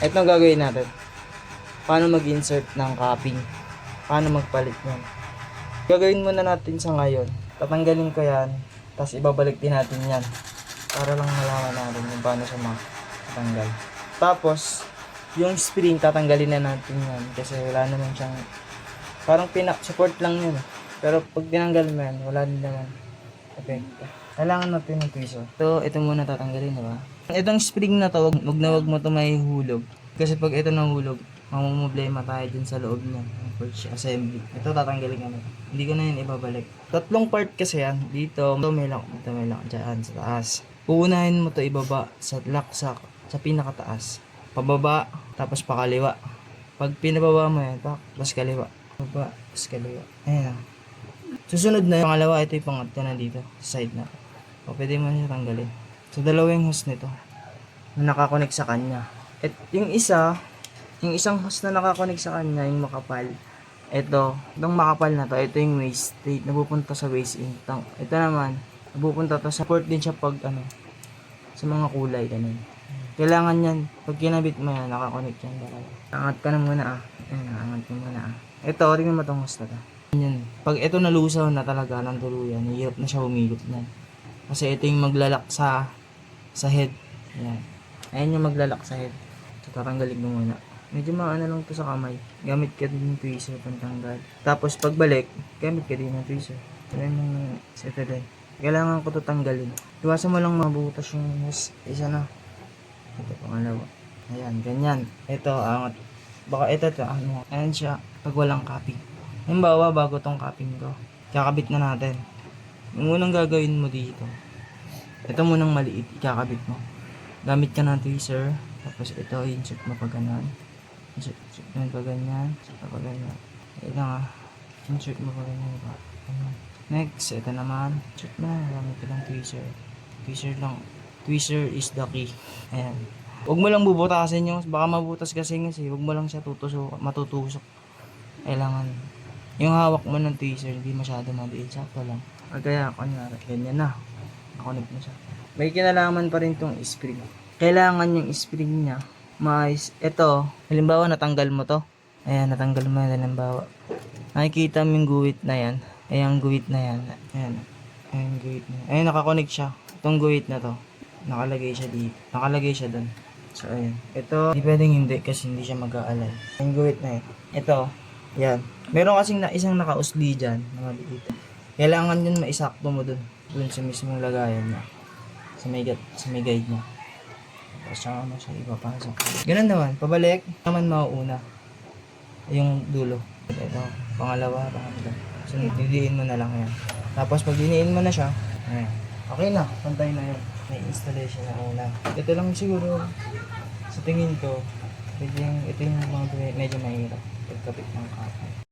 Ito ang gagawin natin. Paano mag-insert ng cupping. Paano magpalit yan. Gagawin muna natin sa ngayon. Tatanggalin ko yan. Tapos ibabalik din natin yan. Para lang malaman natin kung paano siya matanggal. Tapos, yung spring tatanggalin na natin yan. Kasi wala naman siyang, parang support lang yun. Pero pag tinanggal mo yan, wala din naman epekto. Kailangan natin ng tweezer. Ito muna tatanggalin, diba? Itong spring na to, wag mo to may hulog. Kasi pag ito nahulog, mamumblema tayo dun sa loob niya. Perch assembly. Ito tatanggalin kami. Hindi ko na yun ibabalik. Tatlong part kasi yan. Dito may lock, dyan sa taas. Uunahin mo to ibaba sa lock sa pinakataas. Pababa, tapos pakaliwa. Pag pinababa mo yan, tapos kaliwa. Baba, tapos kaliwa. Ayan. Susunod na yung pangalawa, ito yung pangatlo na dito, sa side na. O pwede mo siya tanggalin. So dalawang hose nito na nakakonect sa kanya. At yung isang hose na nakakonect sa kanya, yung makapal. Itong makapal na to, ito yung waste. Napupunta sa waste in. Ito naman, napupunta to, support din siya pag sa mga kulay, ganun. Kailangan yan, pag kinabit mo yan, nakakonect yan. Angat ka na muna Ayan, angat ka muna Ito, tingnan mo tong hose na to. Yan. Pag ito nalusaw na talaga ng tuluyan, hirap na siya humigop na. Kasi ito yung maglalak sa head. Ayan. Ayan yung maglalak sa head. So, tatanggalin mo muna. Medyo maano lang to sa kamay. Gamit ka din ng tweezer pantanggal. Tapos pagbalik, gamit ka din ng tweezer. Ayan yung set din. Kailangan ko to tanggalin. Iwasan mo lang mabutas yung isa na. Ito pangalawa. Ayan, ganyan. Ito, angat. Baka ito, ayan siya. Pag walang cupping. Halimbawa, bago tong cupping ko, kakabit na natin. Yung unang gagawin mo dito, ito munang maliit, ikakabit mo. Gamit ka ng tweezer, tapos ito, insert mo pa ganyan. Insert mo pa ganyan, insert mo pa ganyan. Ito nga, insert mo pa ganyan pa. Next, ito naman, insert mo na, gamit ka ng tweezer. Tweezer lang, tweezer is the key. Ayan. Huwag mo lang bubutasin yung, baka mabutas kasi huwag mo lang siya matutusok. Kailangan, yung hawak mo ng tweezer, hindi masyado maliit, sakto lang. Kaya, kunyari, ganyan na. Nakonect na siya. May kinalaman pa rin tong spring. Kailangan yung spring niya, ito, halimbawa natanggal mo to. Ayan, natanggal mo yan, halimbawa. Nakikita mo yung guhit na yan. Ayan, guhit na yan. Ayan, ayan, guhit na yan. Ayan, nakakonect siya. Itong guhit na to, nakalagay siya dito. Nakalagay siya dun. So, ayan. Ito, hindi pwedeng hindi kasi hindi siya mag-aalay. Yung guhit na yan. Ito, yan. Meron kasing isang nakausli dyan, na maliit. Kailangan yun maisakto mo dun sa mismong lagayan niya. Sa may guide niya. Tapos saka mo siya ipapasok. Ganun naman, pabalik naman mauuna. Yung dulo. Ito, pangalawa, pangatlo. So, didiin mo na lang yan. Tapos pag diniin mo na siya, ayan. Okay na, pantay na yun. May installation na una. Ito lang siguro, sa tingin ko, ito yung mga medyo mahirap pagkabit ng cupping.